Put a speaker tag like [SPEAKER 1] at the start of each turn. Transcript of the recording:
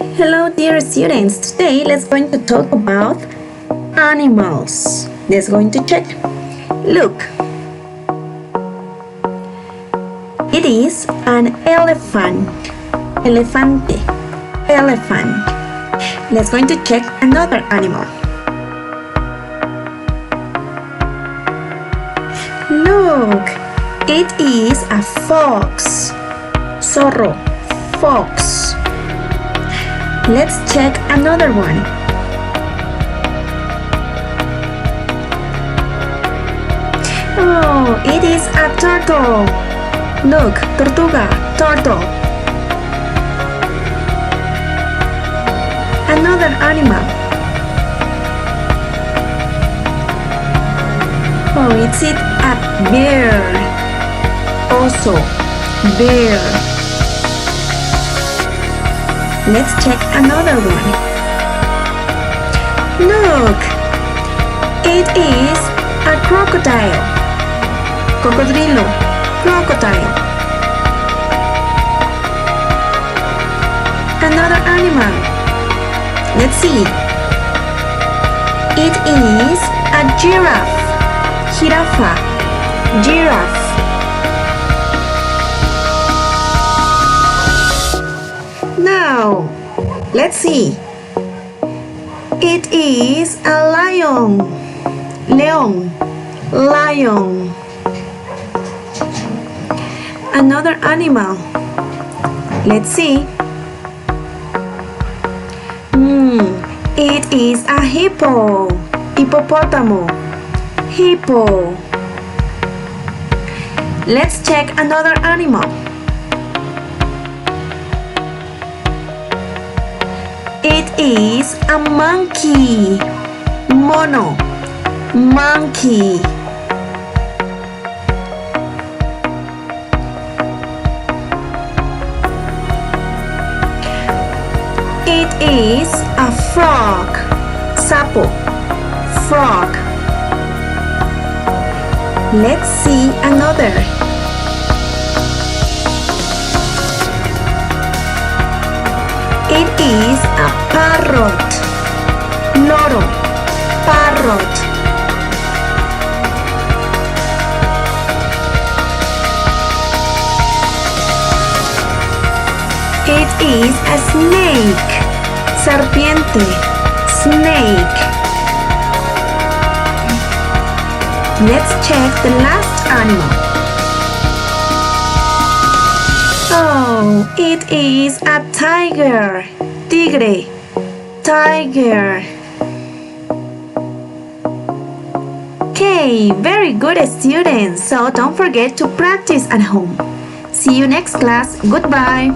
[SPEAKER 1] Hello dear students, today let's going to talk about animals. Let's going to check. Look, it is an elephant. Elefante. Elephant. Let's going to check another animal. Look, it is a fox. Zorro. Fox. Let's check another one. Oh, it is a turtle. Look, tortuga, turtle. Another animal. Oh, it's a bear. Also, bear. Let's check another one. Look, it is a crocodile. Cocodrilo, crocodile. Another animal. Let's see. It is a giraffe. Jirafa, giraffe. Now, let's see. It is a lion. León, lion. Another animal. Let's see. It is a hippo. Hippopotamo. Hippo. Let's check another animal. It is a monkey. Mono. Monkey. It is a frog. Sapo. Frog. Let's see another. It is a parrot. Loro. Parrot. It is a snake. Serpiente. Snake. Let's check the last animal. Oh, it is a tiger. Tigre. Tiger. Okay, very good students. So don't forget to practice at home. See you next class. Goodbye.